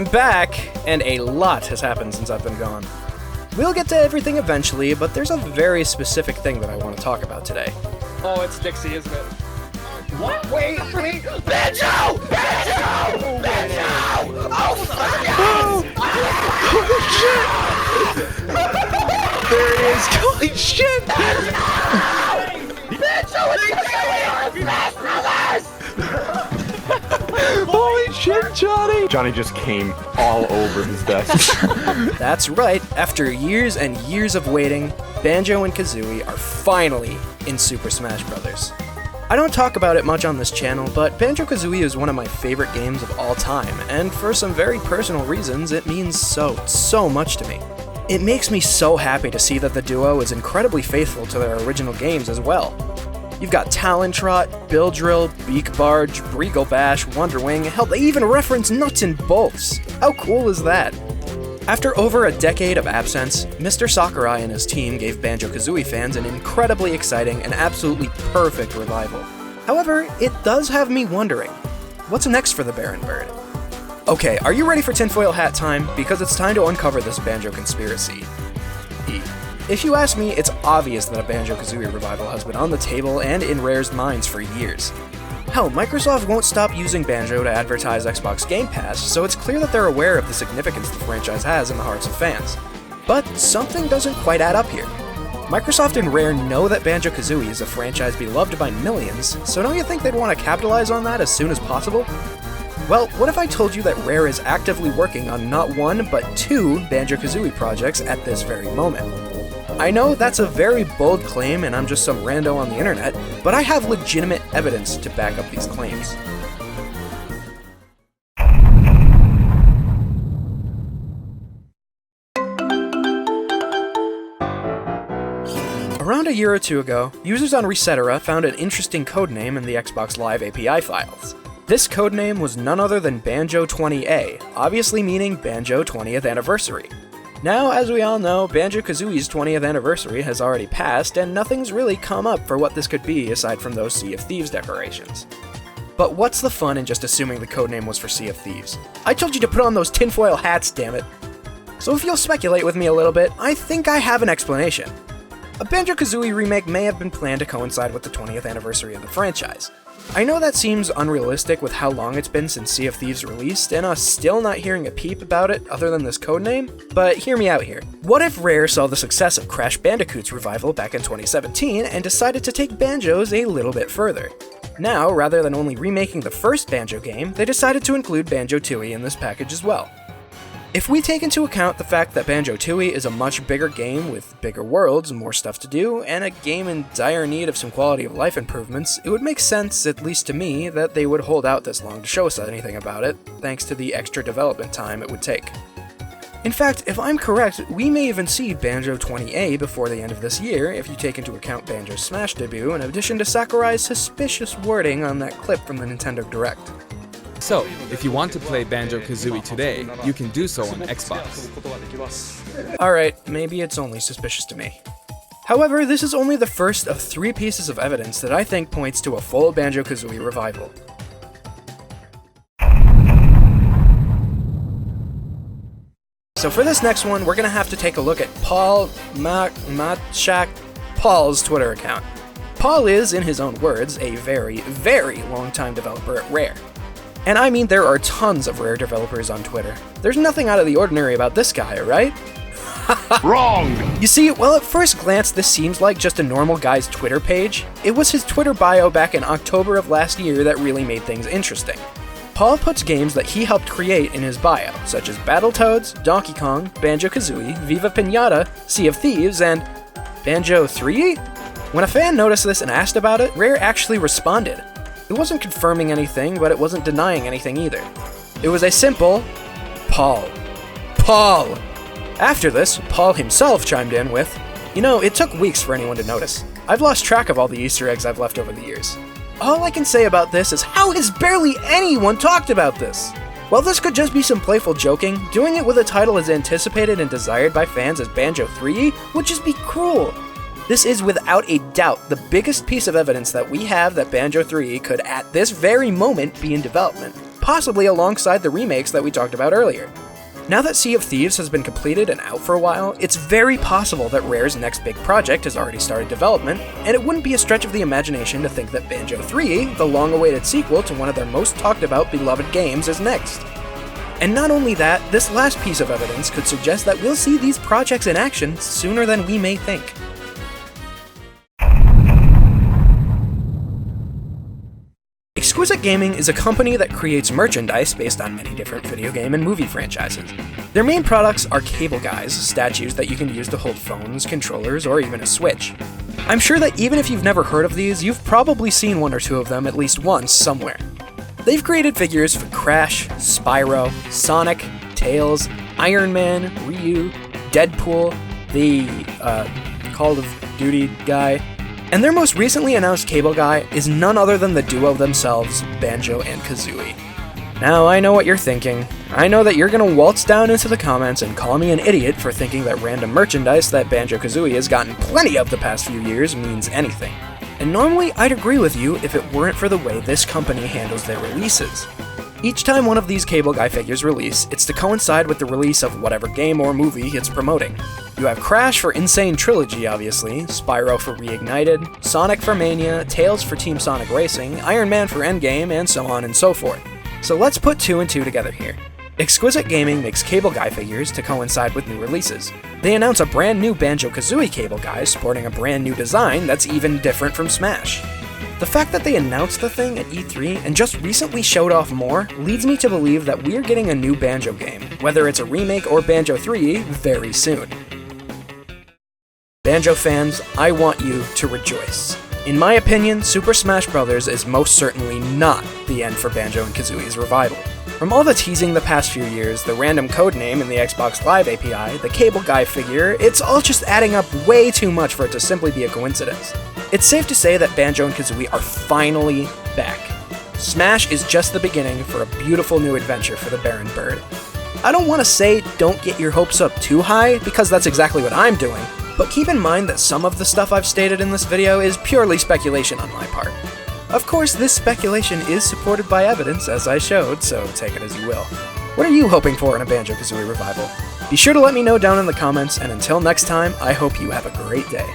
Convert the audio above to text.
I'm back, and a lot has happened since I've been gone. We'll get to everything eventually, but there's a very specific thing that I want to talk about today. Oh, it's Dixie, isn't it? What? Wait! Banjo! Banjo! Banjo! Oh, fuck yes! Holy shit! There it is! Holy shit! Banjo and Kazooie are Smash Brothers! Holy shit, Johnny! Johnny just came all over his desk. That's right, after years and years of waiting, Banjo and Kazooie are finally in Super Smash Bros. I don't talk about it much on this channel, but Banjo-Kazooie is one of my favorite games of all time, and for some very personal reasons, it means so much to me. It makes me so happy to see that the duo is incredibly faithful to their original games as well. You've got Talon Trot, Bill Drill, Beak Barge, Breagle Bash, Wonder Wing, hell, they even reference Nuts and Bolts! How cool is that? After over a decade of absence, Mr. Sakurai and his team gave Banjo-Kazooie fans an incredibly exciting and absolutely perfect revival. However, it does have me wondering, what's next for the Baron Bird? Okay, are you ready for tinfoil hat time? Because it's time to uncover this Banjo conspiracy. If you ask me, it's obvious that a Banjo-Kazooie revival has been on the table and in Rare's minds for years. Hell, Microsoft won't stop using Banjo to advertise Xbox Game Pass, so it's clear that they're aware of the significance the franchise has in the hearts of fans. But something doesn't quite add up here. Microsoft and Rare know that Banjo-Kazooie is a franchise beloved by millions, so don't you think they'd want to capitalize on that as soon as possible? Well, what if I told you that Rare is actively working on not one, but two Banjo-Kazooie projects at this very moment? I know that's a very bold claim and I'm just some rando on the internet, but I have legitimate evidence to back up these claims. Around a year or two ago, users on Resetera found an interesting codename in the Xbox Live API files. This codename was none other than Banjo 20A, obviously meaning Banjo 20th Anniversary. Now, as we all know, Banjo-Kazooie's 20th anniversary has already passed, and nothing's really come up for what this could be aside from those Sea of Thieves decorations. But what's the fun in just assuming the codename was for Sea of Thieves? I told you to put on those tinfoil hats, damn it! So if you'll speculate with me a little bit, I think I have an explanation. A Banjo-Kazooie remake may have been planned to coincide with the 20th anniversary of the franchise. I know that seems unrealistic with how long it's been since Sea of Thieves released, and us still not hearing a peep about it other than this codename, but hear me out here. What if Rare saw the success of Crash Bandicoot's revival back in 2017 and decided to take Banjo's a little bit further? Now, rather than only remaking the first Banjo game, they decided to include Banjo-Tooie in this package as well. If we take into account the fact that Banjo-Tooie is a much bigger game with bigger worlds, more stuff to do, and a game in dire need of some quality of life improvements, it would make sense, at least to me, that they would hold out this long to show us anything about it, thanks to the extra development time it would take. In fact, if I'm correct, we may even see Banjo 20A before the end of this year, if you take into account Banjo's Smash debut, in addition to Sakurai's suspicious wording on that clip from the Nintendo Direct. So, if you want to play Banjo-Kazooie today, you can do so on Xbox. Alright, maybe it's only suspicious to me. However, this is only the first of 3 pieces of evidence that I think points to a full Banjo-Kazooie revival. So for this next one, we're gonna have to take a look at Paul's Twitter account. Paul is, in his own words, a very long-time developer at Rare. And I mean, there are tons of Rare developers on Twitter. There's nothing out of the ordinary about this guy, right? Wrong! You see, well, at first glance, this seems like just a normal guy's Twitter page. It was his Twitter bio back in October of last year that really made things interesting. Paul puts games that he helped create in his bio, such as Battletoads, Donkey Kong, Banjo-Kazooie, Viva Pinata, Sea of Thieves, and Banjo 3? When a fan noticed this and asked about it, Rare actually responded. It wasn't confirming anything, but it wasn't denying anything either. It was a simple, Paul. After this, Paul himself chimed in with, "You know, it took weeks for anyone to notice. I've lost track of all the Easter eggs I've left over the years. All I can say about this is how has barely anyone talked about this? While this could just be some playful joking, doing it with a title as anticipated and desired by fans as Banjo 3 would just be cruel. This is without a doubt the biggest piece of evidence that we have that Banjo 3 could at this very moment be in development. possibly alongside the remakes that we talked about earlier. Now that Sea of Thieves has been completed and out for a while, it's very possible that Rare's next big project has already started development, and it wouldn't be a stretch of the imagination to think that Banjo 3, the long-awaited sequel to one of their most talked about beloved games, is next. And not only that, this last piece of evidence could suggest that we'll see these projects in action sooner than we may think. Exquisite Gaming is a company that creates merchandise based on many different video game and movie franchises. Their main products are cable guys, statues that you can use to hold phones, controllers, or even a Switch. I'm sure that even if you've never heard of these, you've probably seen one or two of them at least once somewhere. They've created figures for Crash, Spyro, Sonic, Tails, Iron Man, Ryu, Deadpool, the Call of Duty guy, and their most recently announced cable guy is none other than the duo themselves, Banjo and Kazooie. Now, I know what you're thinking. I know that you're gonna waltz down into the comments and call me an idiot for thinking that random merchandise that Banjo-Kazooie has gotten plenty of the past few years means anything. And normally, I'd agree with you if it weren't for the way this company handles their releases. Each time one of these cable guy figures release, it's to coincide with the release of whatever game or movie it's promoting. You have Crash for Insane Trilogy, obviously, Spyro for Reignited, Sonic for Mania, Tails for Team Sonic Racing, Iron Man for Endgame, and so on and so forth. So let's put two and two together here. Exquisite Gaming makes cable guy figures to coincide with new releases. They announce a brand new Banjo-Kazooie cable guy sporting a brand new design that's even different from Smash. The fact that they announced the thing at E3 and just recently showed off more leads me to believe that we're getting a new Banjo game, whether it's a remake or Banjo 3, very soon. Banjo fans, I want you to rejoice. In my opinion, Super Smash Bros. Is most certainly not the end for Banjo and Kazooie's revival. From all the teasing the past few years, the random codename in the Xbox Live API, the cable guy figure, it's all just adding up way too much for it to simply be a coincidence. It's safe to say that Banjo and Kazooie are finally back. Smash is just the beginning for a beautiful new adventure for the Baron Bird. I don't want to say don't get your hopes up too high, because that's exactly what I'm doing, but keep in mind that some of the stuff I've stated in this video is purely speculation on my part. Of course, this speculation is supported by evidence, as I showed, so take it as you will. What are you hoping for in a Banjo-Kazooie revival? Be sure to let me know down in the comments, and until next time, I hope you have a great day.